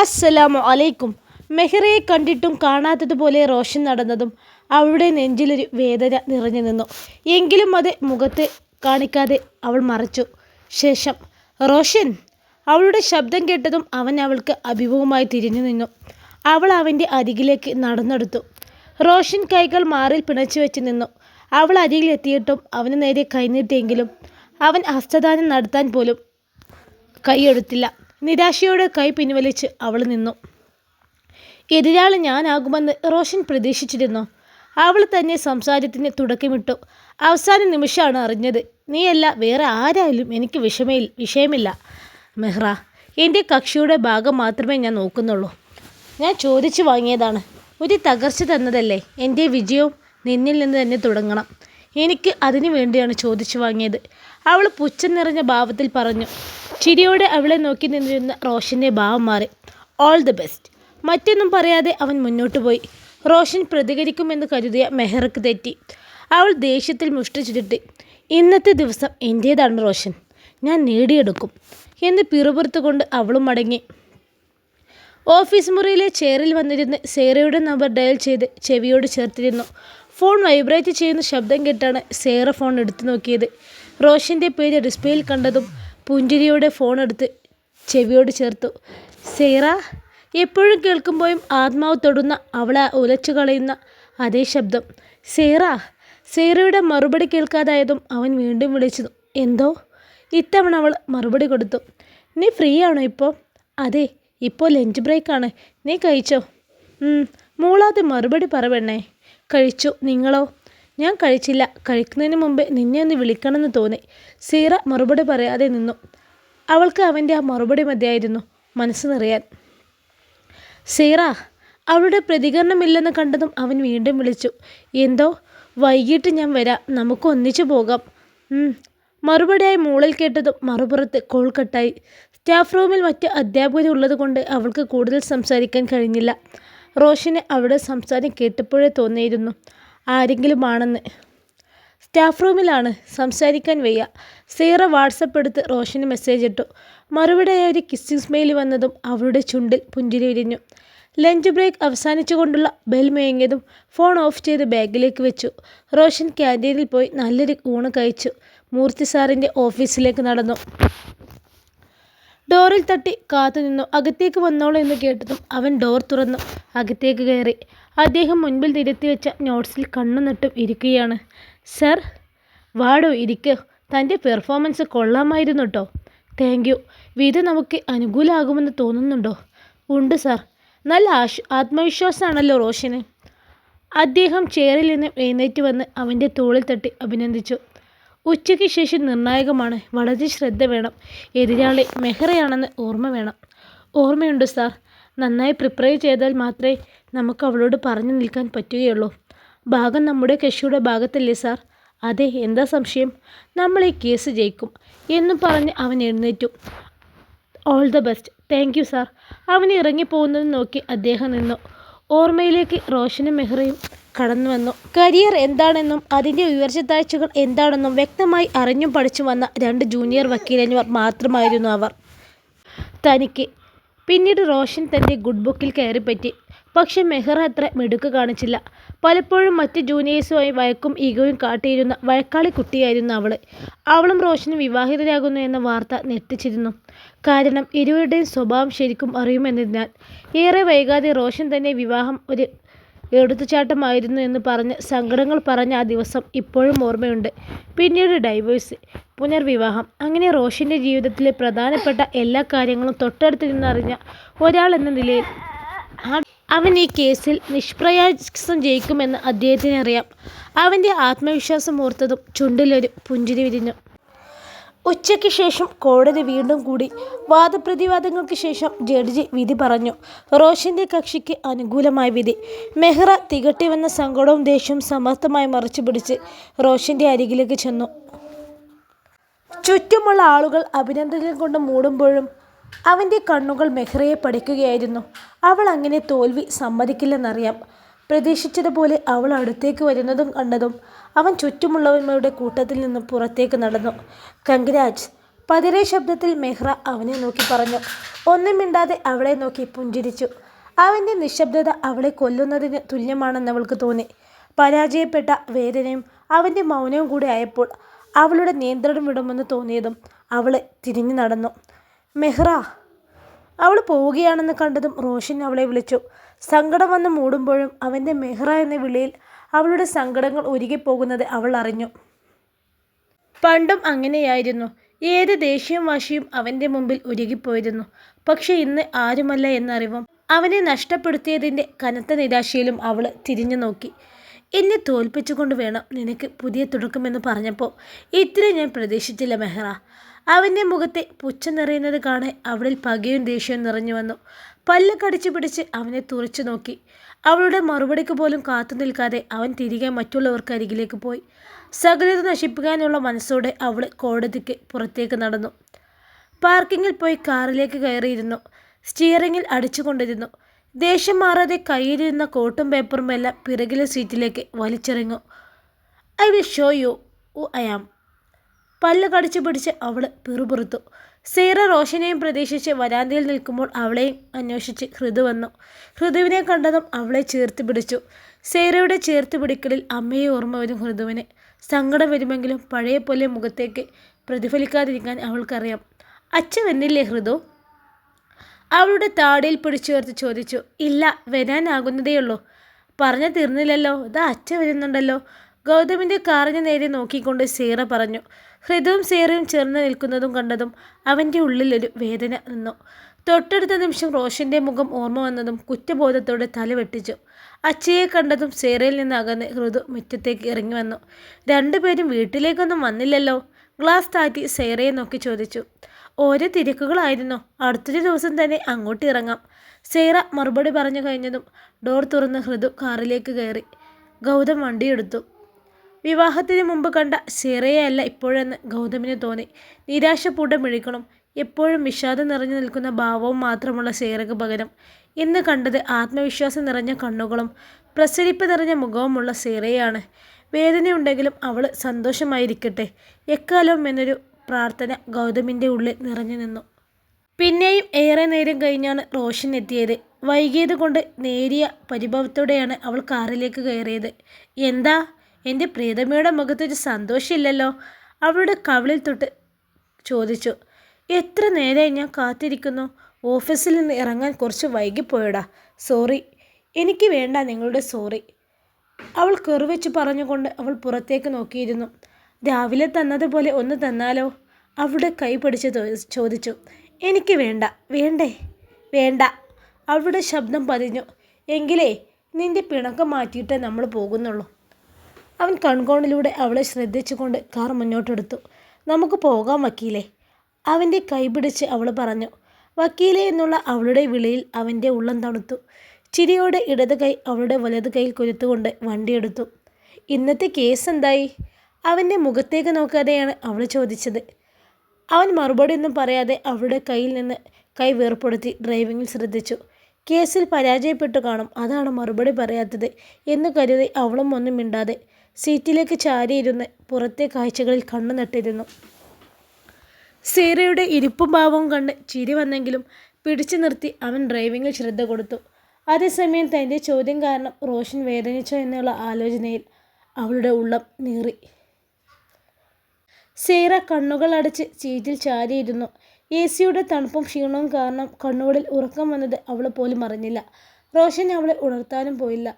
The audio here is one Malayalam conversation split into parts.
അസ്സലാമു അലൈക്കും. മെഹ്റയെ കണ്ടിട്ടും കാണാത്തതുപോലെ റോഷൻ നടന്നതും അവളുടെ നെഞ്ചിലൊരു വേദന നിറഞ്ഞു നിന്നു. എങ്കിലും അത് മുഖത്ത് കാണിക്കാതെ അവൾ മറച്ചു. ശേഷം റോഷൻ, അവളുടെ ശബ്ദം കേട്ടതും അവൻ അവൾക്ക് അഭിമുഖമായി തിരിഞ്ഞു നിന്നു. അവൾ അവൻ്റെ അരികിലേക്ക് നടന്നെടുത്തു. റോഷൻ കൈകൾ മാറിൽ പിണച്ചു വെച്ച് നിന്നു. അവൾ അരികിലെത്തിയിട്ടും അവന് നേരെ കൈനീട്ടിയെങ്കിലും അവൻ ഹസ്തദാനം നടത്താൻ പോലും കൈയെടുത്തില്ല. നിരാശയോടെ കൈ പിൻവലിച്ച് അവൾ നിന്നു. എതിരാളി ഞാനാകുമെന്ന് റോഷൻ പ്രതീക്ഷിച്ചിരുന്നു. അവൾ തന്നെ സംസാരത്തിന് തുടക്കമിട്ടു. അവസാന നിമിഷമാണ് അറിഞ്ഞത്. നീയല്ല വേറെ ആരായാലും എനിക്ക് വിഷയമില്ല മെഹ്റ. എൻ്റെ കക്ഷിയുടെ ഭാഗം മാത്രമേ ഞാൻ നോക്കുന്നുള്ളൂ. ഞാൻ ചോദിച്ചു വാങ്ങിയതാണ്. ഒരു തകർച്ച തന്നതല്ലേ. എൻ്റെ വിജയവും നിന്നിൽ നിന്ന് തന്നെ തുടങ്ങണം. എനിക്ക് അതിനു വേണ്ടിയാണ് ചോദിച്ചു വാങ്ങിയത്. അവൾ പുച്ഛം നിറഞ്ഞ ഭാവത്തിൽ പറഞ്ഞു. ചിരിയോടെ അവളെ നോക്കി നിന്നിരുന്ന റോഷൻ്റെ ഭാവം മാറി. All the best. മറ്റൊന്നും പറയാതെ അവൻ മുന്നോട്ട് പോയി. റോഷൻ പ്രതികരിക്കുമെന്ന് കരുതിയ മെഹ്റക്ക് തെറ്റി. അവൾ ദേഷ്യത്തിൽ മുഷ്ടി ചുരുട്ടി. ഇന്നത്തെ ദിവസം എൻ്റേതാണ് റോഷൻ, ഞാൻ നേടിയെടുക്കും എന്ന് പിറുപിറുത്തുകൊണ്ട് അവളും മടങ്ങി. ഓഫീസ് മുറിയിലെ ചെയറിൽ വന്നിരുന്ന് സേറയുടെ നമ്പർ ഡയൽ ചെയ്ത് ചെവിയോട് ചേർത്തിരുന്നു. ഫോൺ വൈബ്രേറ്റ് ചെയ്യുന്ന ശബ്ദം കേട്ടാണ് സേറ ഫോൺ എടുത്തു നോക്കിയത്. റോഷൻ്റെ പേര് ഡിസ്പ്ലേയിൽ കണ്ടതും പുഞ്ചിരിയോടെ ഫോൺ എടുത്ത് ചെവിയോട് ചേർത്തു. സേറ. എപ്പോഴും കേൾക്കുമ്പോഴും ആത്മാവ് തൊടുന്ന അവളെ ഉലച്ചു കളയുന്ന അതേ ശബ്ദം. സേറ. സേറയുടെ മറുപടി കേൾക്കാതായതും അവൻ വീണ്ടും വിളിച്ചു. എന്തോ? ഇത്തവണ അവൾ മറുപടി കൊടുത്തു. നീ ഫ്രീ ആണോ ഇപ്പോൾ? അതെ, ഇപ്പോൾ ലഞ്ച് ബ്രേക്കാണ്. നീ കഴിച്ചോ? മൂളാതെ മറുപടി പറവെണ്ണേ. കഴിച്ചു. നിങ്ങളോ? ഞാൻ കഴിച്ചില്ല. കഴിക്കുന്നതിന് മുമ്പേ നിന്നെ ഒന്ന് വിളിക്കണമെന്ന് തോന്നി. സീറ മറുപടി പറയാതെ നിന്നു. അവൾക്ക് അവൻ്റെ ആ മറുപടി മതിയായിരുന്നു മനസ്സ് നിറയാൻ. സീറ. അവളുടെ പ്രതികരണമില്ലെന്ന് കണ്ടതും അവൻ വീണ്ടും വിളിച്ചു. എന്തോ? വൈകിട്ട് ഞാൻ വരാം, നമുക്ക് ഒന്നിച്ചു പോകാം. മറുപടിയായി മൂളൽ കേട്ടതും മറുപുറത്ത് കോൾ കട്ടായി. സ്റ്റാഫ് റൂമിൽ മറ്റ് അധ്യാപകരുള്ളത് കൊണ്ട് അവൾക്ക് കൂടുതൽ സംസാരിക്കാൻ കഴിഞ്ഞില്ല. റോഷന് അവളുടെ സംസാരം കേട്ടപ്പോഴേ തോന്നിയിരുന്നു ആരെങ്കിലും ആണെന്ന്. സ്റ്റാഫ് റൂമിലാണ്, സംസാരിക്കാൻ വയ്യ. സീറ വാട്സപ്പ് എടുത്ത് റോഷന് മെസ്സേജ് ഇട്ടു. മറുപടിയായി ഒരു കിസ്സിംഗ് സ്മെയിൽ വന്നതും അവളുടെ ചുണ്ടിൽ പുഞ്ചിരി വിരിഞ്ഞു. ലഞ്ച് ബ്രേക്ക് അവസാനിച്ചുകൊണ്ടുള്ള ബെൽ മുഴങ്ങിയതും ഫോൺ ഓഫ് ചെയ്ത് ബാഗിലേക്ക് വെച്ചു. റോഷൻ ക്യാൻറ്റീനിൽ പോയി നല്ലൊരു ഊണ് കഴിച്ചു. മൂർത്തി സാറിൻ്റെ ഓഫീസിലേക്ക് നടന്നു. ഡോറിൽ തട്ടി കാത്തുനിന്നു. അകത്തേക്ക് വന്നോളൂ എന്ന് കേട്ടതും അവൻ ഡോർ തുറന്നു അകത്തേക്ക് കയറി. അദ്ദേഹം മുൻപിൽ നിരത്തി വെച്ച നോട്ട്സിൽ കണ്ണു നട്ടും ഇരിക്കുകയാണ്. സർ. വാടോ, ഇരിക്കുക. തൻ്റെ പെർഫോമൻസ് കൊള്ളാമായിരുന്നു കേട്ടോ. Thank you. വിധ നമുക്ക് അനുകൂലമാകുമെന്ന് തോന്നുന്നുണ്ടോ? ഉണ്ട് സാർ. നല്ല ആത്മവിശ്വാസമാണല്ലോ റോഷന്. അദ്ദേഹം ചെയറിൽ നിന്ന് എഴുന്നേറ്റ് വന്ന് അവൻ്റെ തോളിൽ തട്ടി അഭിനന്ദിച്ചു. ഉച്ചയ്ക്ക് ശേഷം നിർണായകമാണ്. വളരെ ശ്രദ്ധ വേണം. എതിരാളി മെഹ്റയാണെന്ന് ഓർമ്മ വേണം. ഓർമ്മയുണ്ട് സാർ. നന്നായി പ്രിപ്പയർ ചെയ്താൽ മാത്രമേ നമുക്ക് അവളോട് പറഞ്ഞു നിൽക്കാൻ പറ്റുകയുള്ളൂ. ഭാഗം നമ്മുടെ കക്ഷിയുടെ ഭാഗത്തല്ലേ സാർ? അതെ, എന്താ സംശയം? നമ്മൾ ഈ കേസ് ജയിക്കും എന്നും പറഞ്ഞ് അവൻ എഴുന്നേറ്റു. All the best. Thank you sir. അവന് ഇറങ്ങിപ്പോകുന്നത് നോക്കി അദ്ദേഹം നിന്നു. ഓർമ്മയിലേക്ക് റോഷനും മെഹ്റയും കടന്നു വന്നു. കരിയർ എന്താണെന്നും അതിൻ്റെ ഉയർച്ചത്താഴ്ചകൾ എന്താണെന്നും വ്യക്തമായി അറിഞ്ഞും പഠിച്ചു വന്ന രണ്ട് ജൂനിയർ വക്കീലന്മാർ മാത്രമായിരുന്നു അവർ. തനിക്ക് പിന്നീട് റോഷൻ തൻ്റെ ഗുഡ് ബുക്കിൽ കയറിപ്പറ്റി. പക്ഷെ മെഹ്റ അത്ര മിടുക്ക് കാണിച്ചില്ല. പലപ്പോഴും മറ്റ് ജൂനിയേഴ്സുമായി വഴക്കും ഈഗോയും കാട്ടിയിരുന്ന വഴക്കാളി കുട്ടിയായിരുന്നു അവൾ. അവളും റോഷനും വിവാഹിതരാകുന്നു എന്ന വാർത്ത ഞെട്ടിച്ചിരുന്നു. കാരണം ഇരുവരുടെയും സ്വഭാവം ശരിക്കും അറിയുമെന്നതിനാൽ. ഏറെ വൈകാതെ റോഷൻ തന്നെ വിവാഹം ഒരു എടുത്തുചാട്ടമായിരുന്നു എന്ന് പറഞ്ഞ് സങ്കടങ്ങൾ പറഞ്ഞ ആ ദിവസം ഇപ്പോഴും ഓർമ്മയുണ്ട്. പിന്നീട് ഡൈവേഴ്സ്, പുനർവിവാഹം, അങ്ങനെ റോഷൻ്റെ ജീവിതത്തിലെ പ്രധാനപ്പെട്ട എല്ലാ കാര്യങ്ങളും തൊട്ടടുത്ത് നിന്നറിഞ്ഞ ഒരാൾ എന്ന നിലയിൽ അവൻ ഈ കേസിൽ നിഷ്പ്രയാസം ജയിക്കുമെന്ന് അദ്ദേഹത്തിന് അറിയാം. അവൻ്റെ ആത്മവിശ്വാസം ഓർത്തതും ചുണ്ടിലൊരു പുഞ്ചിരി വിരിഞ്ഞു. ഉച്ചയ്ക്ക് ശേഷം കോടതി വീണ്ടും കൂടി. വാദപ്രതിവാദങ്ങൾക്ക് ശേഷം ജഡ്ജി വിധി പറഞ്ഞു. റോഷൻ്റെ കക്ഷിക്ക് അനുകൂലമായ വിധി. മെഹ്റ തികട്ടി വന്ന സങ്കടവും ദേഷ്യവും സമർത്ഥമായി മറച്ചു പിടിച്ച് റോഷൻ്റെ അരികിലേക്ക് ചെന്നു. ചുറ്റുമുള്ള ആളുകൾ അഭിനന്ദനം കൊണ്ട് മൂടുമ്പോഴും അവൻ്റെ കണ്ണുകൾ മെഹ്റയെ പഠിക്കുകയായിരുന്നു. അവൾ അങ്ങനെ തോൽവി സമ്മതിക്കില്ലെന്നറിയാം. പ്രതീക്ഷിച്ചതുപോലെ അവൾ അടുത്തേക്ക് വരുന്നതും കണ്ടതും അവൻ ചുറ്റുമുള്ളവരുടെ കൂട്ടത്തിൽ നിന്നും പുറത്തേക്ക് നടന്നു. കൺഗ്രാറ്റ്സ്. പതിരെ ശബ്ദത്തിൽ മെഹ്റ അവനെ നോക്കി പറഞ്ഞു. ഒന്നും മിണ്ടാതെ അവളെ നോക്കി പുഞ്ചിരിച്ചു. അവൻ്റെ നിശബ്ദത അവളെ കൊല്ലുന്നതിന് തുല്യമാണെന്ന് അവൾക്ക് തോന്നി. പരാജയപ്പെട്ട വേദനയും അവൻ്റെ മൗനവും കൂടെ ആയപ്പോൾ അവളുടെ നിയന്ത്രണം വിടുമെന്ന് തോന്നിയതും അവൾ തിരിഞ്ഞു നടന്നു. മെഹ്റ! അവൾ പോവുകയാണെന്ന് കണ്ടതും റോഷൻ അവളെ വിളിച്ചു. സങ്കടം വന്ന് മൂടുമ്പോഴും അവൻ്റെ മെഹ്റ എന്ന വിളിയിൽ അവളുടെ സങ്കടങ്ങൾ ഉരുകിപ്പോകുന്നത് അവൾ അറിഞ്ഞു. പണ്ടും അങ്ങനെയായിരുന്നു. ഏത് ദേഷ്യവും വാശിയും അവൻ്റെ മുമ്പിൽ ഉരുകിപ്പോയിരുന്നു. പക്ഷെ ഇന്ന് ആരുമല്ല എന്നറിവും അവനെ നഷ്ടപ്പെടുത്തിയതിൻ്റെ കനത്ത നിരാശയിലും അവൾ തിരിഞ്ഞു നോക്കി. എന്നെ തോൽപ്പിച്ചുകൊണ്ട് വേണം നിനക്ക് പുതിയ തുടക്കമെന്ന് പറഞ്ഞപ്പോൾ ഇത്ര ഞാൻ പ്രതീക്ഷിച്ചില്ല മെഹ്റ. അവൻ്റെ മുഖത്തെ പുച്ഛം നിറയുന്നത് കാണാൻ അവളിൽ പകയും ദേഷ്യവും നിറഞ്ഞു വന്നു. പല്ല് കടിച്ചു പിടിച്ച് അവനെ തുറച്ചു നോക്കി. അവളുടെ മറുപടിക്ക് പോലും കാത്തു നിൽക്കാതെ അവൻ തിരികെ മറ്റുള്ളവർക്കരികിലേക്ക് പോയി. സകലത നശിപ്പിക്കാനുള്ള മനസ്സോടെ അവൾ കോടതിക്ക് പുറത്തേക്ക് നടന്നു. പാർക്കിങ്ങിൽ പോയി കാറിലേക്ക് കയറിയിരുന്നു. സ്റ്റിയറിങ്ങിൽ അടിച്ചുകൊണ്ടിരുന്നു. ദേഷ്യം മാറാതെ കയ്യിലിരുന്ന കോട്ടും പേപ്പറും എല്ലാം പിറകിലെ സീറ്റിലേക്ക് വലിച്ചെറിഞ്ഞു. I will show you who I am. പല്ല് കടിച്ചു പിടിച്ച് അവൾ പിറുപിറുത്തു. സൈറ റോഷനെയും പ്രതീക്ഷിച്ച് വരാന്തയിൽ നിൽക്കുമ്പോൾ അവളെയും അന്വേഷിച്ച് ഹൃദു വന്നു. ഹൃദുവിനെ കണ്ടതും അവളെ ചേർത്ത് പിടിച്ചു. സൈറയുടെ ചേർത്ത് പിടിക്കലിൽ അമ്മയെ ഓർമ്മ വരും ഹൃദുവിന്. സങ്കടം വരുമെങ്കിലും പഴയ പോലെ മുഖത്തേക്ക് പ്രതിഫലിക്കാതിരിക്കാൻ അവൾക്കറിയാം. അച്ഛൻ വന്നില്ലേ ഹൃദു? അവളുടെ താടിയിൽ പിടിച്ചുയർത്തി ചോദിച്ചു. ഇല്ല, വരാനാകുന്നതേയുള്ളൂ. പറഞ്ഞു തീർന്നില്ലല്ലോ, ഇതാ അച്ഛൻ വരുന്നുണ്ടല്ലോ. ഗൗതമിൻ്റെ കാറിന് നേരെ നോക്കിക്കൊണ്ട് സൈറ പറഞ്ഞു. ഹൃദുവും സൈറയും ചേർന്ന് നിൽക്കുന്നതും കണ്ടതും അവൻ്റെ ഉള്ളിലൊരു വേദന നിന്നു. തൊട്ടടുത്ത നിമിഷം റോഷൻ്റെ മുഖം ഓർമ്മ വന്നതും കുറ്റബോധത്തോടെ തല വെട്ടിച്ചു. അച്ഛയെ കണ്ടതും സൈറയിൽ നിന്ന് അകന്ന് ഹൃദു മുറ്റത്തേക്ക് ഇറങ്ങി വന്നു. രണ്ടുപേരും വീട്ടിലേക്കൊന്നും വന്നില്ലല്ലോ? ഗ്ലാസ് താഴ്ത്തി സൈറയെ നോക്കി ചോദിച്ചു. ഓരോ തിരക്കുകളായിരുന്നു, അടുത്തൊരു ദിവസം തന്നെ അങ്ങോട്ട് ഇറങ്ങാം. സൈറ മറുപടി പറഞ്ഞു കഴിഞ്ഞതും ഡോർ തുറന്ന് ഹൃദു കാറിലേക്ക് കയറി. ഗൗതം വണ്ടിയെടുത്തു. വിവാഹത്തിന് മുമ്പ് കണ്ട സൈറയല്ല ഇപ്പോഴെന്ന് ഗൗതമിന് തോന്നി. നിരാശ പൂണ്ടമിഴിക്കണം, എപ്പോഴും വിഷാദം നിറഞ്ഞു നിൽക്കുന്ന ഭാവവും മാത്രമുള്ള സൈറയ്ക്ക് പകരം ഇന്ന് കണ്ടത് ആത്മവിശ്വാസം നിറഞ്ഞ കണ്ണുകളും പ്രസരിപ്പ് നിറഞ്ഞ മുഖവുമുള്ള സൈറയാണ്. വേദനയുണ്ടെങ്കിലും അവൾ സന്തോഷമായിരിക്കട്ടെ എക്കാലവും എന്നൊരു പ്രാർത്ഥന ഗൗതമിൻ്റെ ഉള്ളിൽ നിറഞ്ഞു നിന്നു. പിന്നെയും ഏറെ നേരം കഴിഞ്ഞാണ് റോഷൻ എത്തിയത്. വൈകിയത് കൊണ്ട് നേരിയ പരിഭവത്തോടെയാണ് അവൾ കാറിലേക്ക് കയറിയത്. എന്താ, എൻ്റെ പ്രിയതമയുടെ മുഖത്തൊരു സന്തോഷമില്ലല്ലോ? അവളുടെ കവിളിൽ തൊട്ട് ചോദിച്ചു. എത്ര നേരമായി ഞാൻ കാത്തിരിക്കുന്നു. ഓഫീസിൽ നിന്ന് ഇറങ്ങാൻ കുറച്ച് വൈകിപ്പോയടാ. സോറി. എനിക്ക് വേണ്ട നിങ്ങളുടെ സോറി. അവൾ കെറുവെച്ച് പറഞ്ഞുകൊണ്ട് അവൾ പുറത്തേക്ക് നോക്കിയിരുന്നു. രാവിലെ തന്നതുപോലെ ഒന്ന് തന്നാലോ? അവളുടെ കൈ പിടിച്ച് ചോദിച്ചു. എനിക്ക് വേണ്ട. വേണ്ടേ? വേണ്ട. അവളുടെ ശബ്ദം പതിഞ്ഞു. എങ്കിലേ നിന്റെ പിണക്കം മാറ്റിയിട്ടേ നമ്മൾ പോകുന്നുള്ളൂ. അവൻ കൺകോണിലൂടെ അവളെ ശ്രദ്ധിച്ചുകൊണ്ട് കാർ മുന്നോട്ടെടുത്തു. നമുക്ക് പോകാം വക്കീലേ. അവൻ്റെ കൈ പിടിച്ച് അവൾ പറഞ്ഞു. വക്കീലേ എന്നുള്ള അവളുടെ വിളിയിൽ അവൻ്റെ ഉള്ളം തണുത്തു. ചിരിയോടെ ഇടത് കൈ അവളുടെ വലത് കൈയിൽ കുരുത്തുകൊണ്ട് വണ്ടിയെടുത്തു. ഇന്നത്തെ കേസ് എന്തായി? അവൻ്റെ മുഖത്തേക്ക് നോക്കാതെയാണ് അവൾ ചോദിച്ചത്. അവൻ മറുപടിയൊന്നും പറയാതെ അവളുടെ കയ്യിൽ നിന്ന് കൈ വേർപ്പെടുത്തി ഡ്രൈവിങ്ങിൽ ശ്രദ്ധിച്ചു. കേസിൽ പരാജയപ്പെട്ടു കാണും, അതാണ് മറുപടി പറയാത്തത് എന്ന് കരുതി അവളും ഒന്നും മിണ്ടാതെ സീറ്റിലേക്ക് ചാരിയിരുന്ന് പുറത്തെ കാഴ്ചകളിൽ കണ്ണു നട്ടിരുന്നു. സൈറയുടെ ഇരിപ്പും ഭാവവും കണ്ട് ചിരി വന്നെങ്കിലും പിടിച്ചു നിർത്തി അവൻ ഡ്രൈവിങ്ങിൽ ശ്രദ്ധ കൊടുത്തു. അതേസമയം തൻ്റെ ചോദ്യം കാരണം റോഷൻ വേദനിച്ചോ എന്നുള്ള ആലോചനയിൽ അവളുടെ ഉള്ളം നീറി. സൈറ കണ്ണുകൾ അടച്ച് സീറ്റിൽ ചാരിയിരുന്നു. AC-യുടെ തണുപ്പും ക്ഷീണവും കാരണം കണ്ണുകളിൽ ഉറക്കം വന്നത് അവൾ പോലും അറിഞ്ഞില്ല. റോഷൻ അവളെ ഉണർത്താനും പോയില്ല.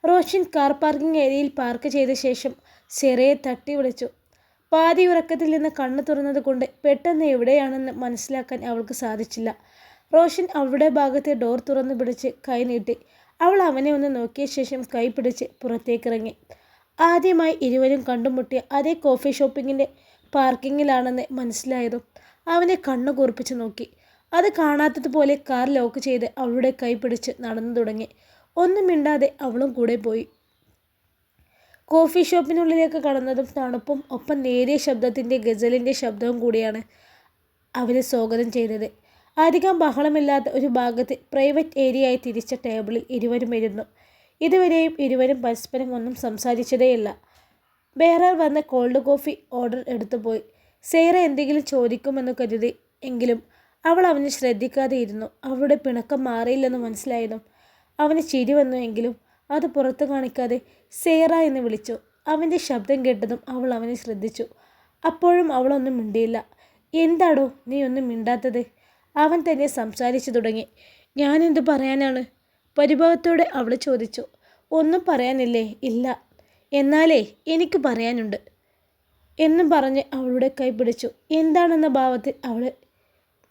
റോഷൻ കാർ പാർക്കിംഗ് ഏരിയയിൽ പാർക്ക് ചെയ്ത ശേഷം സൈറയെ തട്ടി വിളിച്ചു. പാതി ഉറക്കത്തിൽ നിന്ന് കണ്ണ് തുറന്നത് കൊണ്ട് പെട്ടെന്ന് എവിടെയാണെന്ന് മനസ്സിലാക്കാൻ അവൾക്ക് സാധിച്ചില്ല. റോഷൻ അവളുടെ ഭാഗത്തെ ഡോർ തുറന്നു പിടിച്ച് കൈ നീട്ടി. അവൾ അവനെ ഒന്ന് നോക്കിയ ശേഷം കൈ പിടിച്ച് പുറത്തേക്കിറങ്ങി. ആദ്യമായി ഇരുവരും കണ്ടുമുട്ടിയ അതേ കോഫി ഷോപ്പിങ്ങിൻ്റെ പാർക്കിങ്ങിലാണെന്ന് മനസ്സിലായതും അവനെ കണ്ണു കൂർപ്പിച്ച് നോക്കി. അത് കാണാത്തതുപോലെ കാർ ലോക്ക് ചെയ്ത് അവളുടെ കൈ പിടിച്ച് നടന്നു തുടങ്ങി. ഒന്നും മിണ്ടാതെ അവളും കൂടെ പോയി. കോഫി ഷോപ്പിനുള്ളിലേക്ക് കടന്നതും തണുപ്പും ഒപ്പം നേരിയ ശബ്ദത്തിൻ്റെ ഗസലിൻ്റെ ശബ്ദവും കൂടിയാണ് അവരെ സ്വാഗതം ചെയ്തത്. അധികം ബഹളമില്ലാത്ത ഒരു ഭാഗത്ത് പ്രൈവറ്റ് ഏരിയയായി തിരിച്ച ടേബിളിൽ ഇരുവരും ഇരുന്നു. ഇതുവരെയും ഇരുവരും പരസ്പരം ഒന്നും സംസാരിച്ചതേയില്ല. ബെയറർ വന്ന് കോൾഡ് കോഫി ഓർഡർ എടുത്തു പോയി. സേറ എന്തെങ്കിലും ചോദിക്കുമെന്ന് കരുതി എങ്കിലും അവൾ അവനെ ശ്രദ്ധിക്കാതെ ഇരുന്നു. അവളുടെ പിണക്കം മാറിയില്ലെന്ന് മനസ്സിലായതും അവന് ചിരി വന്നു. എങ്കിലും അത് പുറത്തു കാണിക്കാതെ സേറ എന്ന് വിളിച്ചു. അവൻ്റെ ശബ്ദം കേട്ടതും അവൾ അവനെ ശ്രദ്ധിച്ചു. അപ്പോഴും അവളൊന്നും മിണ്ടിയില്ല. എന്താടോ നീ ഒന്നും മിണ്ടാത്തത്? അവൻ തന്നെ സംസാരിച്ചു തുടങ്ങി. ഞാനെന്ത് പറയാനാണ്? പരിഭവത്തോടെ അവൾ ചോദിച്ചു. ഒന്നും പറയാനില്ലേ? ഇല്ല. എന്നാലേ എനിക്ക് പറയാനുണ്ട് എന്നും പറഞ്ഞ് അവളുടെ കൈ പിടിച്ചു. എന്താണെന്ന ഭാവത്തിൽ അവൾ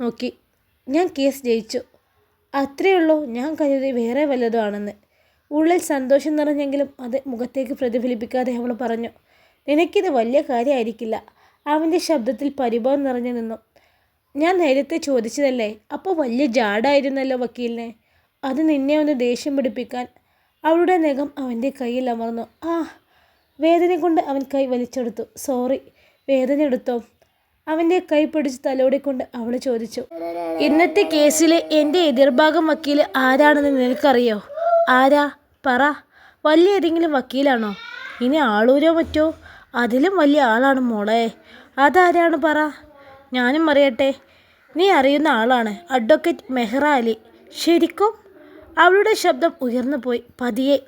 നോക്കി. ഞാൻ കേസ് ജയിച്ചു. അത്രയുള്ളൂ. ഞാൻ കരുതി വേറെ വല്ലതും ആണെന്ന്. ഉള്ളിൽ സന്തോഷം നിറഞ്ഞെങ്കിലും അത് മുഖത്തേക്ക് പ്രതിഫലിപ്പിക്കാതെ അവൾ പറഞ്ഞു. നിനക്കിത് വലിയ കാര്യമായിരിക്കില്ല. അവൻ്റെ ശബ്ദത്തിൽ പരിഭവം നിറഞ്ഞു നിന്നു. ഞാൻ നേരത്തെ ചോദിച്ചതല്ലേ? അപ്പോൾ വലിയ ജാടായിരുന്നല്ലോ വക്കീലിനെ. അത് നിന്നെ ഒന്ന് ദേഷ്യം പിടിപ്പിക്കാൻ. അവളുടെ നഖം അവൻ്റെ കയ്യിൽ അമർന്നു. വേദന കൊണ്ട് അവൻ കൈ വലിച്ചെടുത്തു. സോറി. വേദന എടുത്തോ? അവൻ്റെ കൈ പിടിച്ച് തലോടിക്കൊണ്ട് അവൾ ചോദിച്ചു. ഇന്നത്തെ കേസിലെ എൻ്റെ എതിർഭാഗം വക്കീൽ ആരാണെന്ന് നിനക്കറിയോ? ആരാ? പറ. വലിയ ഏതെങ്കിലും വക്കീലാണോ? ഇനി ആളൂരോ മറ്റോ? അതിലും വലിയ ആളാണ് മോളെ. അതാരാണ്? പറ. ഞാനും അറിയട്ടെ. നീ അറിയുന്ന ആളാണ്. അഡ്വക്കേറ്റ് മെഹ്റ അലി. ശരിക്കും? അവളുടെ ശബ്ദം ഉയർന്നു പോയി. പതിയെ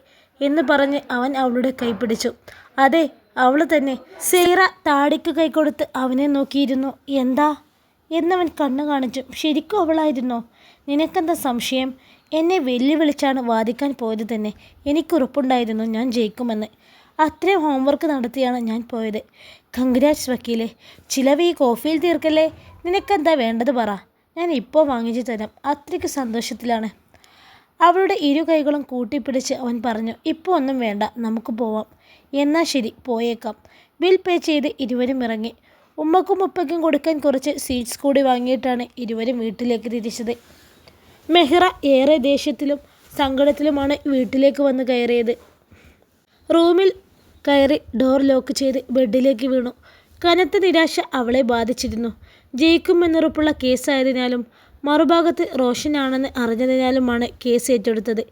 എന്ന് പറഞ്ഞ് അവൻ അവളുടെ കൈ പിടിച്ചു. അതെ, അവൾ തന്നെ. സേറ താടിക്ക് കൈ കൊടുത്ത് അവനെ നോക്കിയിരുന്നു. എന്താ എന്നവൻ കണ്ണു കാണിച്ചു. ശരിക്കും അവളായിരുന്നോ? നിനക്കെന്താ സംശയം? എന്നെ വെല്ലുവിളിച്ചാണ് വാദിക്കാൻ പോയത് തന്നെ. എനിക്കുറപ്പുണ്ടായിരുന്നു ഞാൻ ജയിക്കുമെന്ന്. അത്രയും ഹോംവർക്ക് നടത്തിയാണ് ഞാൻ പോയത്. കൺഗ്രാറ്റ്സ് വക്കീലെ. ചിലവ് ഈ കോഫിയിൽ തീർക്കല്ലേ. നിനക്കെന്താ വേണ്ടത് പറ, ഞാൻ ഇപ്പോൾ വാങ്ങിച്ചു തരാം. അത്രയ്ക്ക് സന്തോഷത്തിലാണ്. അവളുടെ ഇരു കൈകളും കൂട്ടിപ്പിടിച്ച് അവൻ പറഞ്ഞു. ഇപ്പോൾ ഒന്നും വേണ്ട, നമുക്ക് പോവാം. എന്നാൽ ശരി, പോയേക്കാം. ബിൽ പേ ചെയ്ത് ഇരുവരും ഇറങ്ങി. ഉമ്മക്കും ഉപ്പയ്ക്കും കൊടുക്കാൻ കുറച്ച് സ്വീറ്റ്സ് കൂടി വാങ്ങിയിട്ടാണ് ഇരുവരും വീട്ടിലേക്ക് തിരിച്ചത്. മെഹ്റ ഏറെ ദേഷ്യത്തിലും സങ്കടത്തിലുമാണ് വീട്ടിലേക്ക് വന്ന് കയറിയത്. റൂമിൽ കയറി ഡോർ ലോക്ക് ചെയ്ത് ബെഡിലേക്ക് വീണു. കനത്ത നിരാശ അവളെ ബാധിച്ചിരുന്നു. ജയിക്കുമെന്നുറപ്പുള്ള കേസായതിനാലും മറുഭാഗത്ത് റോഷനാണെന്ന് അറിഞ്ഞതിനാലുമാണ് കേസ് ഏറ്റെടുത്തത്.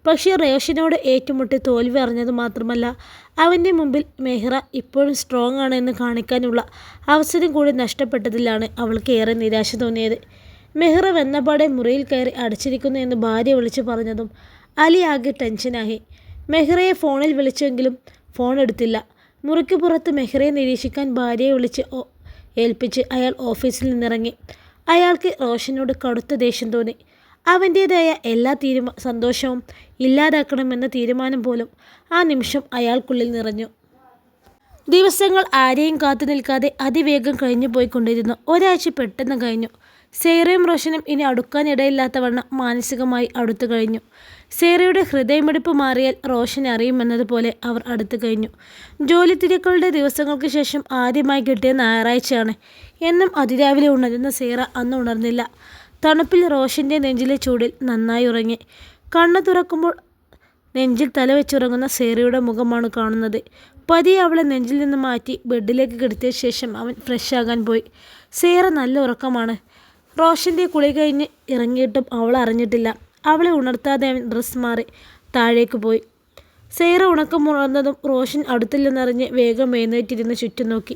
പക്ഷേ റോഷനോട് ഏറ്റുമുട്ടി തോൽവി അറിഞ്ഞത് മാത്രമല്ല, അവൻ്റെ മുമ്പിൽ മെഹ്റ ഇപ്പോഴും സ്ട്രോങ് ആണെന്ന് കാണിക്കാനുള്ള അവസരം കൂടി നഷ്ടപ്പെട്ടതിലാണ് അവൾക്ക് ഏറെ നിരാശ തോന്നിയത്. മെഹ്റ വന്നപാടെ മുറിയിൽ കയറി അടച്ചിരിക്കുന്നു എന്ന് ഭാര്യ വിളിച്ചു പറഞ്ഞതും അലി ആകെ ടെൻഷനായി. മെഹ്റയെ ഫോണിൽ വിളിച്ചെങ്കിലും ഫോൺ എടുത്തില്ല. മുറിക്ക് പുറത്ത് മെഹ്റയെ നിരീക്ഷിക്കാൻ ഭാര്യയെ വിളിച്ച് ഏൽപ്പിച്ച് അയാൾ ഓഫീസിൽ നിന്നിറങ്ങി. അയാൾക്ക് റോഷനോട് കടുത്ത ദേഷ്യം തോന്നി. അവൻ്റേതായ എല്ലാ സന്തോഷവും ഇല്ലാതാക്കണമെന്ന തീരുമാനം പോലും ആ നിമിഷം അയാൾക്കുള്ളിൽ നിറഞ്ഞു. ദിവസങ്ങൾ ആരെയും കാത്തു നിൽക്കാതെ അതിവേഗം കഴിഞ്ഞു പോയിക്കൊണ്ടിരുന്നു. ഒരാഴ്ച പെട്ടെന്ന് കഴിഞ്ഞു. സേറയും റോഷനും ഇനി അടുക്കാനിടയില്ലാത്തവണ്ണം മാനസികമായി അടുത്തു കഴിഞ്ഞു. സേറയുടെ ഹൃദയമിടിപ്പ് മാറിയാൽ റോഷൻ അറിയുമെന്നതുപോലെ അവർ അടുത്തു കഴിഞ്ഞു. ജോലി തിരക്കുകളുടെ ദിവസങ്ങൾക്ക് ശേഷം ആദ്യമായി കിട്ടിയ ഞായറാഴ്ചയാണ്. എന്നും അതിരാവിലെ ഉണരുന്ന സേറ അന്ന് ഉണർന്നില്ല. തണുപ്പിൽ റോഷൻ്റെ നെഞ്ചിലെ ചൂടിൽ നന്നായി ഉറങ്ങി. കണ്ണു തുറക്കുമ്പോൾ നെഞ്ചിൽ തല വെച്ചുറങ്ങുന്ന സേറയുടെ മുഖമാണ് കാണുന്നത്. പതിയെ അവളെ നെഞ്ചിൽ നിന്ന് മാറ്റി ബെഡിലേക്ക് കിടത്തിയ ശേഷം അവൻ ഫ്രഷ് ആകാൻ പോയി. സേറ നല്ല ഉറക്കമാണ്. റോഷൻ്റെ കുളി കഴിഞ്ഞ് ഇറങ്ങിയിട്ടും അവൾ അറിഞ്ഞിട്ടില്ല. അവളെ ഉണർത്താതെ അവൻ ഡ്രസ്സ് മാറി താഴേക്ക് പോയി. സേറ ഉണക്കം ഉണർന്നതും റോഷൻ അടുത്തില്ലെന്നറിഞ്ഞ് വേഗം എഴുന്നേറ്റിരുന്ന് ചുറ്റും നോക്കി.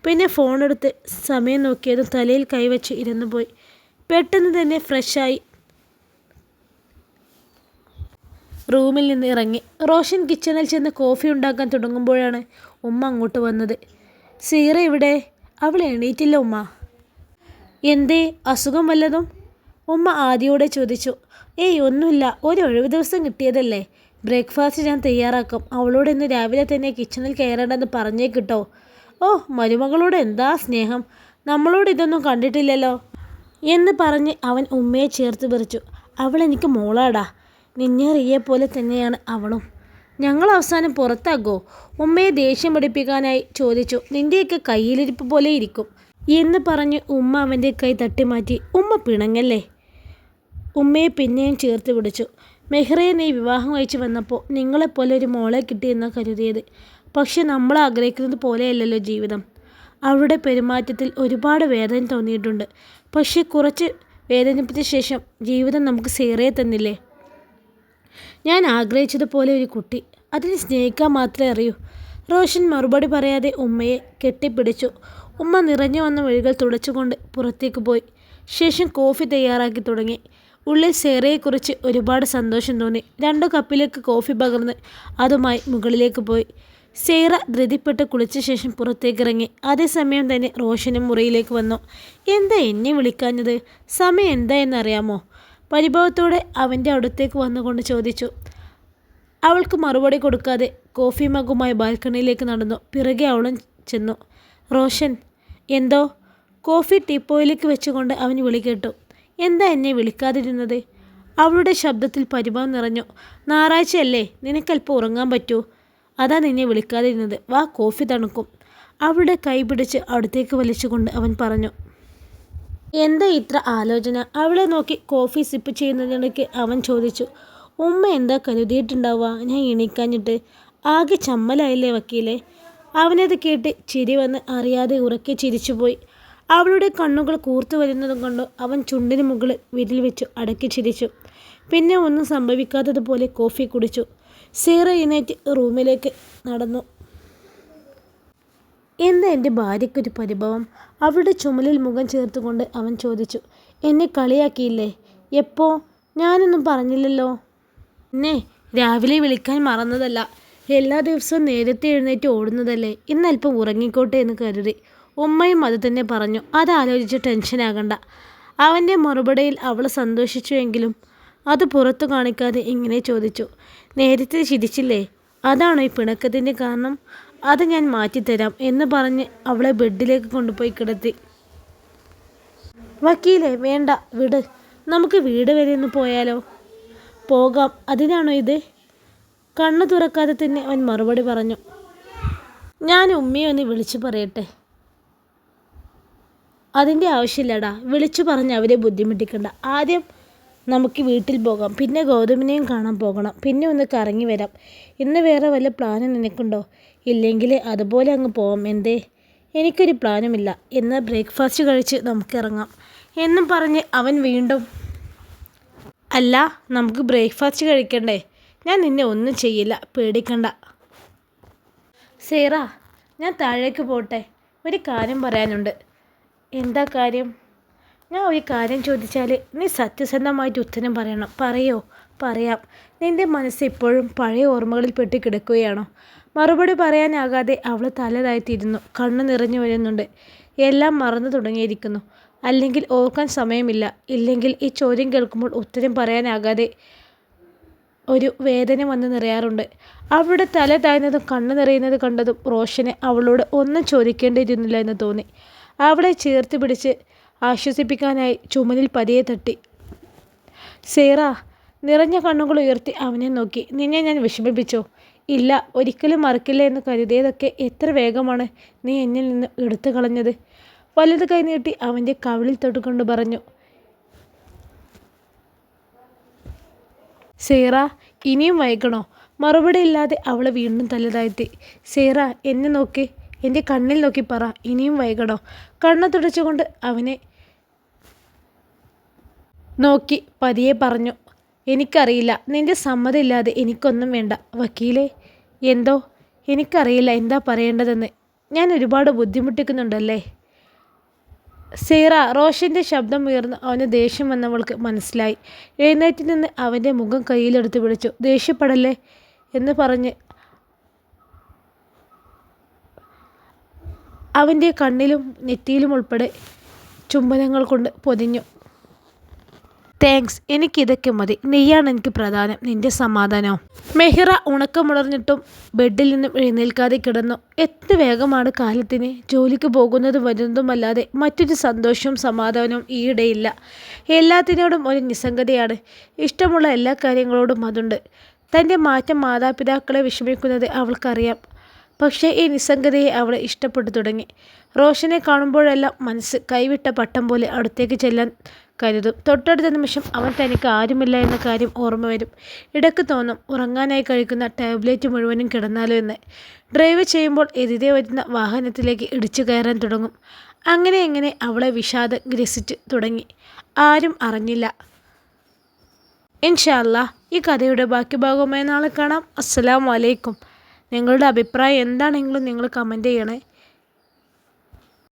പിന്നെ ഫോണെടുത്ത് സമയം നോക്കിയതും തലയിൽ കൈവച്ച് ഇരുന്നു പോയി. പെട്ടെന്ന് തന്നെ ഫ്രഷായി റൂമിൽ നിന്ന് ഇറങ്ങി. റോഷൻ കിച്ചണിൽ ചെന്ന് കോഫി ഉണ്ടാക്കാൻ തുടങ്ങുമ്പോഴാണ് ഉമ്മ അങ്ങോട്ട് വന്നത്. സീറ ഇവിടെ? അവൾ എണീറ്റില്ല ഉമ്മ. എന്തേ, അസുഖം വല്ലതും? ഉമ്മ ആദിയോടെ ചോദിച്ചു. ഏയ് ഒന്നുമില്ല, ഒരു ഒഴിവ് ദിവസം കിട്ടിയതല്ലേ. ബ്രേക്ക്ഫാസ്റ്റ് ഞാൻ തയ്യാറാക്കും. അവളോട് ഇന്ന് രാവിലെ തന്നെ കിച്ചണിൽ കയറേണ്ടെന്ന് പറഞ്ഞേക്കിട്ടോ. ഓ, മരുമകളോട് എന്താ സ്നേഹം, നമ്മളോട് ഇതൊന്നും കണ്ടിട്ടില്ലല്ലോ എന്ന് പറഞ്ഞ് അവൻ ഉമ്മയെ ചേർത്ത് പിടിച്ചു. അവൾ എനിക്ക് മോളാടാ. നിന്നെ റിയെ പോലെ തന്നെയാണ് അവളും. ഞങ്ങൾ അവസാനം പുറത്താകോ? ഉമ്മയെ ദേഷ്യം പിടിപ്പിക്കാനായി ചോദിച്ചു. നിൻ്റെയൊക്കെ കയ്യിലിരിപ്പ് പോലെ ഇരിക്കും എന്ന് പറഞ്ഞ് ഉമ്മ അവൻ്റെ കൈ തട്ടിമാറ്റി. ഉമ്മ പിണങ്ങല്ലേ. ഉമ്മയെ പിന്നെയും ചേർത്ത് പിടിച്ചു. മെഹ്റയെ നീ വിവാഹം കഴിച്ച് വന്നപ്പോൾ നിങ്ങളെപ്പോലെ ഒരു മോളെ കിട്ടിയെന്നാണ് കരുതിയത്. പക്ഷെ നമ്മൾ ആഗ്രഹിക്കുന്നത് പോലെയല്ലല്ലോ ജീവിതം. അവളുടെ പെരുമാറ്റത്തിൽ ഒരുപാട് വേദന തോന്നിയിട്ടുണ്ട്. പക്ഷെ കുറച്ച് വേദനിപ്പിച്ച ശേഷം ജീവിതം നമുക്ക് സേറയെ തന്നില്ലേ. ഞാൻ ആഗ്രഹിച്ചതുപോലെ ഒരു കുട്ടി, അതിനെ സ്നേഹിക്കാൻ മാത്രമേ അറിയൂ. റോഷൻ മറുപടി പറയാതെ ഉമ്മയെ കെട്ടിപ്പിടിച്ചു. ഉമ്മ നിറഞ്ഞു വന്ന വഴികൾ തുടച്ചുകൊണ്ട് പുറത്തേക്ക് പോയി. ശേഷം കോഫി തയ്യാറാക്കി തുടങ്ങി. ഉള്ളിൽ സേറയെക്കുറിച്ച് ഒരുപാട് സന്തോഷം തോന്നി. 2 കപ്പിലേക്ക് കോഫി പകർന്ന് അതുമായി മുകളിലേക്ക് പോയി. സേറ ധൃതിപ്പെട്ട് കുളിച്ച ശേഷം പുറത്തേക്കിറങ്ങി. അതേസമയം തന്നെ റോഷനും മുറിയിലേക്ക് വന്നു. എന്താ എന്നെ വിളിക്കാഞ്ഞത്? സമയം എന്താ എന്നറിയാമോ? പരിഭവത്തോടെ അവൻ്റെ അടുത്തേക്ക് വന്നുകൊണ്ട് ചോദിച്ചു. അവൾക്ക് മറുപടി കൊടുക്കാതെ കോഫി മഗ്ഗുമായി ബാൽക്കണിയിലേക്ക് നടന്നു. പിറകെ അവളും ചെന്നു. റോഷൻ. എന്തോ? കോഫി ടീപ്പോയിലേക്ക് വെച്ചുകൊണ്ട് അവൻ വിളി കേട്ടു. എന്താ എന്നെ വിളിക്കാതിരുന്നത്? അവളുടെ ശബ്ദത്തിൽ പരിഭവം നിറഞ്ഞു. ഞായറാഴ്ചയല്ലേ, നിനക്കല്പം ഉറങ്ങാൻ പറ്റൂ. അതാ നിന്നെ വിളിക്കാതിരുന്നത്. വാ, കോഫി തണുക്കും. അവളുടെ കൈ പിടിച്ച് അടുത്തേക്ക് വലിച്ചുകൊണ്ട് അവൻ പറഞ്ഞു. എന്താ ഇത്ര ആലോചന? അവളെ നോക്കി കോഫി സിപ്പ് ചെയ്യുന്നതിനിടയ്ക്ക് അവൻ ചോദിച്ചു. ഉമ്മ എന്താ കരുതിയിട്ടുണ്ടാവുക ഞാൻ എണീക്കാഞ്ഞിട്ട്? ആകെ ചമ്മലായില്ലേ വക്കീലെ? അവനത് കേട്ട് ചിരി വന്ന് അറിയാതെ ഉറക്കെ ചിരിച്ചുപോയി. അവളുടെ കണ്ണുകൾ കൂർത്തു വരുന്നതും കണ്ടു അവൻ ചുണ്ടിന് മുകളിൽ വിരൽ വെച്ചു അടക്കി ചിരിച്ചു. പിന്നെ ഒന്നും സംഭവിക്കാത്തതുപോലെ കോഫി കുടിച്ചു. സേറ എഴുന്നേറ്റ് റൂമിലേക്ക് നടന്നു. എന്താ എൻ്റെ ഭാര്യയ്ക്കൊരു പരിഭവം? അവളുടെ ചുമലിൽ മുഖം ചേർത്തുകൊണ്ട് അവൻ ചോദിച്ചു. എന്നെ കളിയാക്കിയില്ലേ? എപ്പോ? ഞാനൊന്നും പറഞ്ഞില്ലല്ലോ. എന്നെ രാവിലെ വിളിക്കാൻ മറന്നതല്ല. എല്ലാ ദിവസവും നേരത്തെ എഴുന്നേറ്റ് ഓടുന്നതല്ലേ. ഇന്നല്പം ഉറങ്ങിക്കോട്ടെ എന്ന് കരുതി. ഉമ്മയും അത് തന്നെ പറഞ്ഞു. അതാലോചിച്ച് ടെൻഷനാകണ്ട. അവൻ്റെ മറുപടിയിൽ അവൾ സന്തോഷിച്ചുവെങ്കിലും അത് പുറത്തു കാണിക്കാതെ ഇങ്ങനെ ചോദിച്ചു. നേരത്തെ ചിരിച്ചില്ലേ? അതാണോ ഈ പിണക്കത്തിൻ്റെ കാരണം? അത് ഞാൻ മാറ്റിത്തരാം എന്ന് പറഞ്ഞ് അവളെ ബെഡിലേക്ക് കൊണ്ടുപോയി കിടത്തി. വക്കീലെ വേണ്ട, വിട്. നമുക്ക് വീട് വരെ ഒന്ന് പോയാലോ? പോകാം. അതിനാണോ ഇത്? കണ്ണു തുറക്കാതെ തന്നെ അവൻ മറുപടി പറഞ്ഞു. ഞാൻ ഉമ്മയെ ഒന്ന് വിളിച്ചു പറയട്ടെ? അതിൻ്റെ ആവശ്യമില്ലടാ. വിളിച്ചു പറഞ്ഞ് അവരെ ബുദ്ധിമുട്ടിക്കണ്ട. ആദ്യം നമുക്ക് വീട്ടിൽ പോകാം, പിന്നെ ഗൗതമിനെയും കാണാൻ പോകണം, പിന്നെ ഒന്ന് കറങ്ങി വരാം. ഇന്ന് വേറെ വല്ല പ്ലാനും നിനക്കുണ്ടോ? ഇല്ലെങ്കിൽ അതുപോലെ അങ്ങ് പോവാം. എന്തേ? എനിക്കൊരു പ്ലാനുമില്ല. എന്നാൽ ബ്രേക്ക്ഫാസ്റ്റ് കഴിച്ച് നമുക്കിറങ്ങാം എന്നും പറഞ്ഞ് അവൻ വീണ്ടും. അല്ല, നമുക്ക് ബ്രേക്ക്ഫാസ്റ്റ് കഴിക്കണ്ടേ? ഞാൻ നിന്നെ ഒന്നും ചെയ്യില്ല, പേടിക്കണ്ട. സേറ, ഞാൻ താഴേക്ക് പോട്ടെ? ഒരു കാര്യം പറയാനുണ്ട്. എന്താ കാര്യം? ഞാൻ ഒരു കാര്യം ചോദിച്ചാൽ നീ സത്യസന്ധമായിട്ട് ഉത്തരം പറയണം. പറയോ? പറയാം. നിൻ്റെ മനസ്സ് ഇപ്പോഴും പഴയ ഓർമ്മകളിൽ പെട്ട് കിടക്കുകയാണോ? മറുപടി പറയാനാകാതെ അവൾ തല താഴ്ത്തിയിരുന്നു. കണ്ണു നിറഞ്ഞു വരുന്നുണ്ട്. എല്ലാം മറന്നു തുടങ്ങിയിരിക്കുന്നു. അല്ലെങ്കിൽ ഓർക്കാൻ സമയമില്ല. ഇല്ലെങ്കിൽ ഈ ചോദ്യം കേൾക്കുമ്പോൾ ഉത്തരം പറയാനാകാതെ ഒരു വേദന വന്ന് നിറയാറുണ്ട്. അവളുടെ തല താഴ്ന്നതും കണ്ണു നിറയുന്നത് കണ്ടതും റോഷന് അവളോട് ഒന്നും ചോദിക്കേണ്ടിയിരുന്നില്ല എന്ന് തോന്നി. അവളെ ചേർത്ത് പിടിച്ച് ആശ്വസിപ്പിക്കാനായി ചുമലിൽ പതിയെ തട്ടി. സേറ നിറഞ്ഞ കണ്ണുകൾ ഉയർത്തി അവനെ നോക്കി. നിന്നെ ഞാൻ വിഷമിപ്പിച്ചോ? ഇല്ല, ഒരിക്കലും മറക്കില്ല എന്ന് കരുതിയതൊക്കെ എത്ര വേഗമാണ് നീ എന്നിൽ നിന്ന് എടുത്തു കളഞ്ഞത്. വലുത് കൈ നീട്ടി അവൻ്റെ കവിളിൽ തൊട്ടുകൊണ്ട് പറഞ്ഞു. സേറ ഇനിയും വൈകണോ? മറുപടി ഇല്ലാതെ അവൾ വീണ്ടും തല താഴ്ത്തി. സേറ എന്നെ നോക്കി, എൻ്റെ കണ്ണിൽ നോക്കി പറ, ഇനിയും വൈകണോ? കണ്ണു തുടച്ചുകൊണ്ട് അവനെ നോക്കി പതിയെ പറഞ്ഞു. എനിക്കറിയില്ല. നിൻ്റെ സമ്മതമില്ലാതെ എനിക്കൊന്നും വേണ്ട. വക്കീലെ. എന്തോ? എനിക്കറിയില്ല എന്താ പറയേണ്ടതെന്ന്. ഞാൻ ഒരുപാട് ബുദ്ധിമുട്ടിക്കുന്നുണ്ടല്ലേ? സേറ. റോഷൻ്റെ ശബ്ദം ഉയർന്ന് അവന് ദേഷ്യം വന്നവൾക്ക് മനസ്സിലായി. എഴുന്നേറ്റ് നിന്ന് അവൻ്റെ മുഖം കയ്യിലെടുത്ത് പിടിച്ചു. ദേഷ്യപ്പെടല്ലേ എന്ന് പറഞ്ഞ് അവൻ്റെ കണ്ണിലും നെറ്റിയിലും ഉൾപ്പെടെ ചുംബനങ്ങൾ കൊണ്ട് പൊതിഞ്ഞു. താങ്ക്സ്, എനിക്കിതൊക്കെ മതി. നീയാണ് എനിക്ക് പ്രധാനം, നിൻ്റെ സമാധാനവും. മെഹിറ ഉണക്കമുണർന്നിട്ടും ബെഡിൽ നിന്നും എഴുന്നേൽക്കാതെ കിടന്നു. എത്ര വേഗമാണ് കാലത്തിന്. ജോലിക്ക് പോകുന്നതും വരുന്നതുമല്ലാതെ മറ്റൊരു സന്തോഷവും സമാധാനവും ഈയിടെയില്ല. എല്ലാത്തിനോടും ഒരു നിസ്സംഗതയാണ്. ഇഷ്ടമുള്ള എല്ലാ കാര്യങ്ങളോടും അതുണ്ട്. തൻ്റെ മാറ്റം മാതാപിതാക്കളെ വിഷമിക്കുന്നത് അവൾക്കറിയാം. പക്ഷേ ഈ നിസ്സംഗതയെ അവളെ ഇഷ്ടപ്പെട്ടു തുടങ്ങി. റോഷനെ കാണുമ്പോഴെല്ലാം മനസ്സ് കൈവിട്ട പട്ടം പോലെ അടുത്തേക്ക് ചെല്ലാൻ കരുതും. തൊട്ടടുത്ത നിമിഷം അവൻ തനിക്ക് ആരുമില്ല എന്ന കാര്യം ഓർമ്മ വരും. ഇടയ്ക്ക് തോന്നും ഉറങ്ങാനായി കഴിക്കുന്ന ടാബ്ലറ്റ് മുഴുവനും കിടന്നാലോ എന്ന്. ഡ്രൈവ് ചെയ്യുമ്പോൾ എതിരെ വരുന്ന വാഹനത്തിലേക്ക് ഇടിച്ചു കയറാൻ തുടങ്ങും. അങ്ങനെ അവളെ വിഷാദം ഗ്രസിച്ചു തുടങ്ങി. ആരും അറിഞ്ഞില്ല. ഇൻഷാ അല്ലാഹ് ഈ കഥയുടെ ബാക്കി ഭാഗവുമായി നാളെ കാണാം. അസ്സലാമു അലൈക്കും. നിങ്ങളുടെ അഭിപ്രായം എന്താണെങ്കിലും നിങ്ങൾ കമൻറ്റ് ചെയ്യണേ.